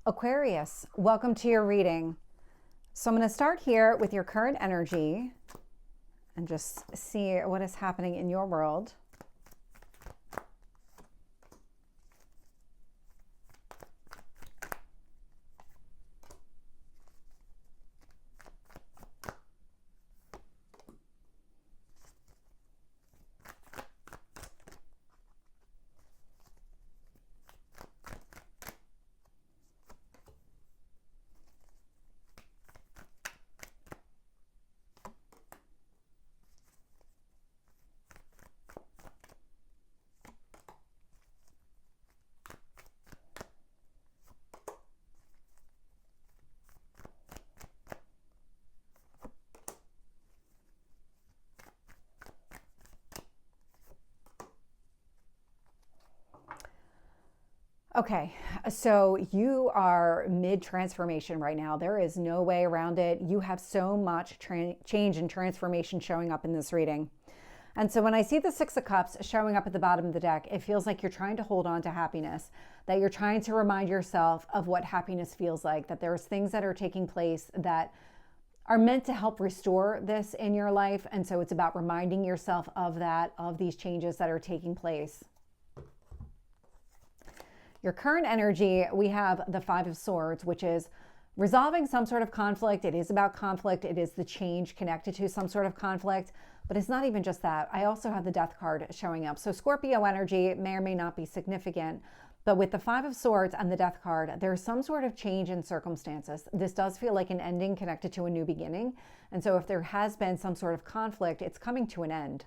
Aquarius, welcome to your reading. So I'm going to start here with your current energy and just see what is happening in your world. Okay, so you are mid-transformation right now. There is no way around it. You have so much change and transformation showing up in this reading. And so when I see the Six of Cups showing up at the bottom of the deck, it feels like you're trying to hold on to happiness, that you're trying to remind yourself of what happiness feels like, that there's things that are taking place that are meant to help restore this in your life. And so it's about reminding yourself of that, of these changes that are taking place. Your current energy, we have the Five of Swords, which is resolving some sort of conflict. It is about conflict. It is the change connected to some sort of conflict, but it's not even just that. I also have the Death card showing up. So Scorpio energy may or may not be significant, but with the Five of Swords and the Death card, there's some sort of change in circumstances. This does feel like an ending connected to a new beginning. And so if there has been some sort of conflict, it's coming to an end.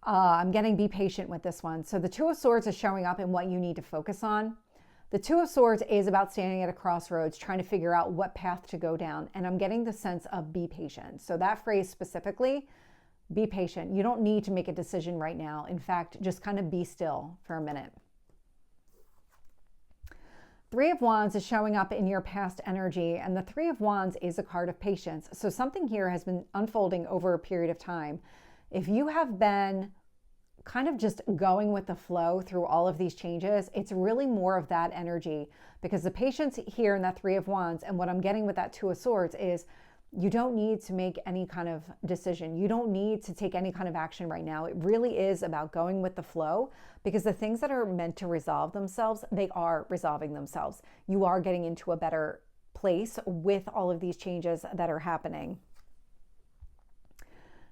I'm getting be patient with this one. So the Two of Swords is showing up in what you need to focus on. The Two of Swords is about standing at a crossroads, trying to figure out what path to go down. And I'm getting the sense of be patient. So that phrase specifically, be patient. You don't need to make a decision right now. In fact, just kind of be still for a minute. Three of Wands is showing up in your past energy, and the Three of Wands is a card of patience. So something here has been unfolding over a period of time. If you have been kind of just going with the flow through all of these changes, it's really more of that energy, because the patience here in that Three of Wands and what I'm getting with that Two of Swords is you don't need to make any kind of decision. You don't need to take any kind of action right now. It really is about going with the flow, because the things that are meant to resolve themselves, they are resolving themselves. You are getting into a better place with all of these changes that are happening.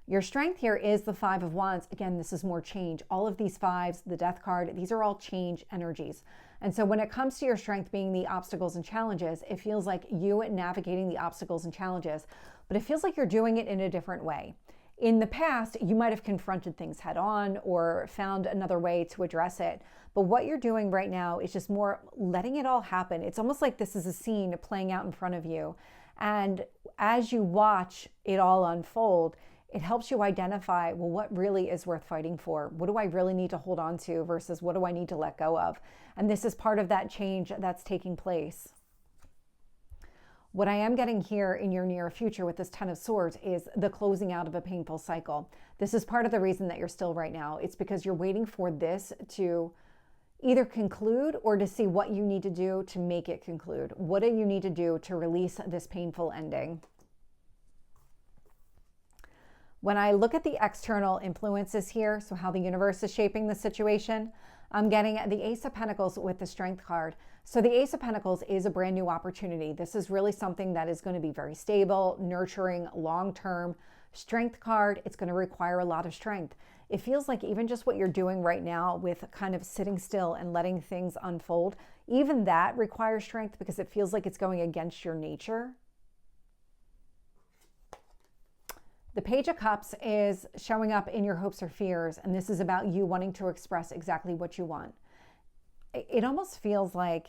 Your strength here is the Five of Wands. Again, this is more change. All of these fives, the Death card, these are all change energies. And so when it comes to your strength being the obstacles and challenges, it feels like you navigating the obstacles and challenges, but it feels like you're doing it in a different way. In the past, you might have confronted things head on or found another way to address it. But what you're doing right now is just more letting it all happen. It's almost like this is a scene playing out in front of you. And as you watch it all unfold, it helps you identify, well, what really is worth fighting for? What do I really need to hold on to versus what do I need to let go of? And this is part of that change that's taking place. What I am getting here in your near future with this Ten of Swords is the closing out of a painful cycle. This is part of the reason that you're still right now. It's because you're waiting for this to either conclude or to see what you need to do to make it conclude. What do you need to do to release this painful ending? When I look at the external influences here, so how the universe is shaping the situation, I'm getting the Ace of Pentacles with the Strength card. So the Ace of Pentacles is a brand new opportunity. This is really something that is going to be very stable, nurturing, long-term. Strength card, it's going to require a lot of strength. It feels like even just what you're doing right now with kind of sitting still and letting things unfold, even that requires strength because it feels like it's going against your nature. The Page of Cups is showing up in your hopes or fears, and this is about you wanting to express exactly what you want. It almost feels like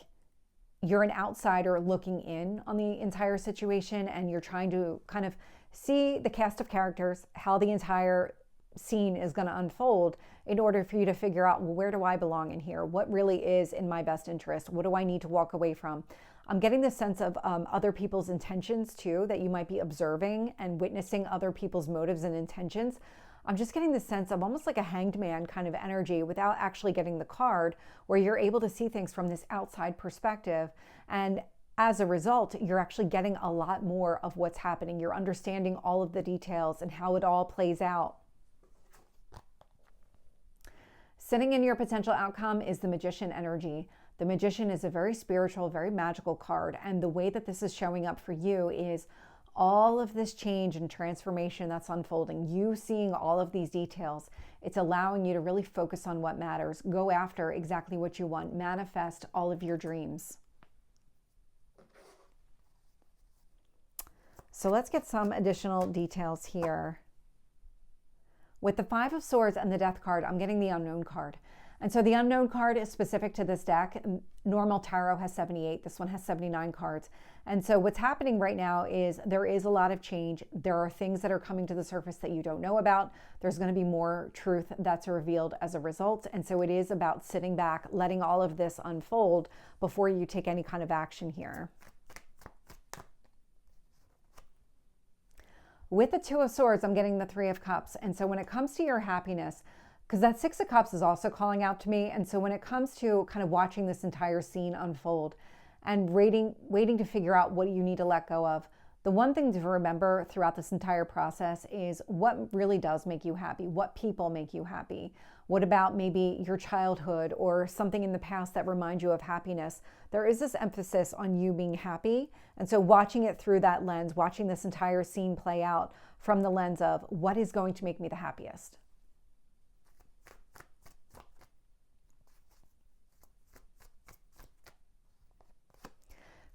you're an outsider looking in on the entire situation, and you're trying to kind of see the cast of characters, how the entire scene is going to unfold in order for you to figure out, well, where do I belong in here? What really is in my best interest? What do I need to walk away from? I'm getting the sense of other people's intentions too, that you might be observing and witnessing other people's motives and intentions. I'm just getting the sense of almost like a hanged man kind of energy without actually getting the card, where you're able to see things from this outside perspective. And as a result, you're actually getting a lot more of what's happening. You're understanding all of the details and how it all plays out. Sitting in your potential outcome is the Magician energy. The Magician is a very spiritual, very magical card. And the way that this is showing up for you is all of this change and transformation that's unfolding, you seeing all of these details. It's allowing you to really focus on what matters. Go after exactly what you want. Manifest all of your dreams. So let's get some additional details here. With the Five of Swords and the Death card, I'm getting the Unknown card. And so the Unknown card is specific to this deck. Normal tarot has 78. This one has 79 cards. And so what's happening right now is there is a lot of change. There are things that are coming to the surface that you don't know about. There's going to be more truth that's revealed as a result. And so it is about sitting back, letting all of this unfold before you take any kind of action here. With the Two of Swords, I'm getting the Three of Cups. And so when it comes to your happiness, because that Six of Cups is also calling out to me. And so when it comes to kind of watching this entire scene unfold and waiting to figure out what you need to let go of, the one thing to remember throughout this entire process is what really does make you happy, what people make you happy. What about maybe your childhood or something in the past that reminds you of happiness? There is this emphasis on you being happy. And so watching it through that lens, watching this entire scene play out from the lens of what is going to make me the happiest.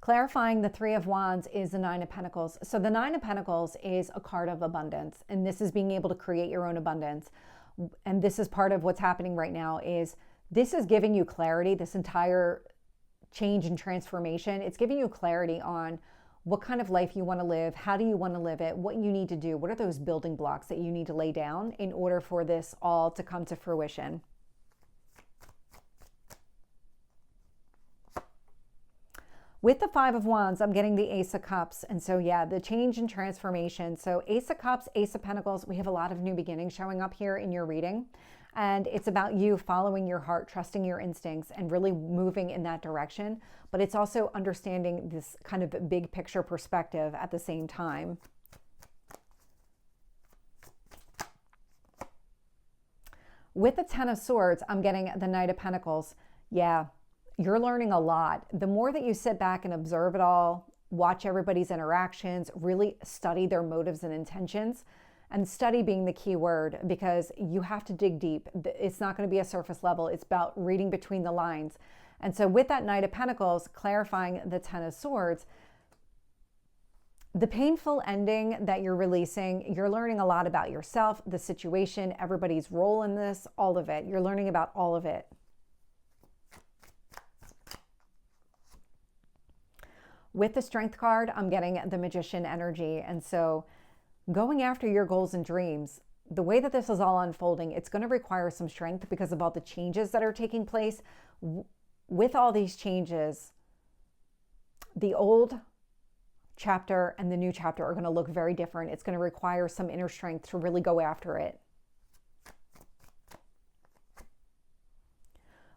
Clarifying the Three of Wands is the Nine of Pentacles. So the Nine of Pentacles is a card of abundance, and this is being able to create your own abundance. And this is part of what's happening right now is this is giving you clarity, this entire change and transformation. It's giving you clarity on what kind of life you want to live, how do you want to live it, what you need to do, what are those building blocks that you need to lay down in order for this all to come to fruition. With the Five of Wands, I'm getting the Ace of Cups. And so, yeah, the change and transformation. So Ace of Cups, Ace of Pentacles, we have a lot of new beginnings showing up here in your reading. And it's about you following your heart, trusting your instincts, and really moving in that direction. But it's also understanding this kind of big picture perspective at the same time. With the Ten of Swords, I'm getting the Knight of Pentacles. Yeah. You're learning a lot. The more that you sit back and observe it all, watch everybody's interactions, really study their motives and intentions, and study being the key word, because you have to dig deep. It's not going to be a surface level. It's about reading between the lines. And so with that Knight of Pentacles, clarifying the Ten of Swords, the painful ending that you're releasing, you're learning a lot about yourself, the situation, everybody's role in this, all of it. You're learning about all of it. With the Strength card, I'm getting the Magician energy. And so going after your goals and dreams, the way that this is all unfolding, it's going to require some strength because of all the changes that are taking place. With all these changes, the old chapter and the new chapter are going to look very different. It's going to require some inner strength to really go after it.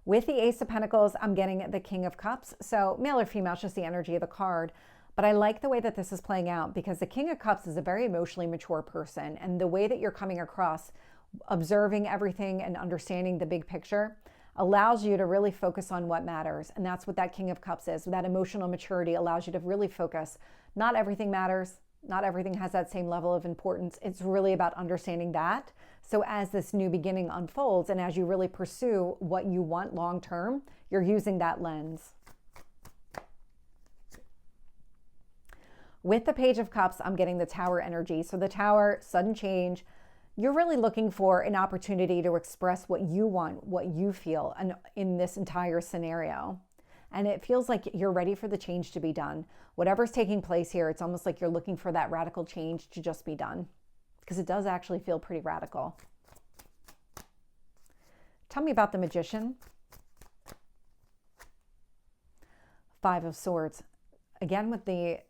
With the Ace of Pentacles, I'm getting the King of Cups. So male or female, it's just the energy of the card. But I like the way that this is playing out because the King of Cups is a very emotionally mature person. And the way that you're coming across, observing everything and understanding the big picture, allows you to really focus on what matters. And that's what that King of Cups is. That emotional maturity allows you to really focus. Not everything matters. Not everything has that same level of importance. It's really about understanding that. So as this new beginning unfolds and as you really pursue what you want long term, you're using that lens. With the Page of Cups, I'm getting the Tower energy. So the Tower, sudden change. You're really looking for an opportunity to express what you want, what you feel in this entire scenario. And it feels like you're ready for the change to be done. Whatever's taking place here, it's almost like you're looking for that radical change to just be done. Because it does actually feel pretty radical. Tell me about the Magician. Five of Swords. Again, with the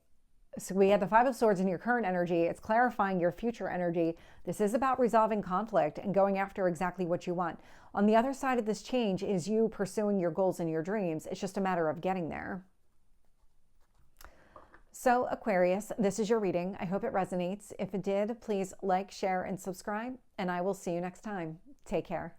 So we had the Five of Swords in your current energy. It's clarifying your future energy. This is about resolving conflict and going after exactly what you want. On the other side of this change is you pursuing your goals and your dreams. It's just a matter of getting there. So Aquarius, this is your reading. I hope it resonates. If it did, please like, share, and subscribe, and I will see you next time. Take care.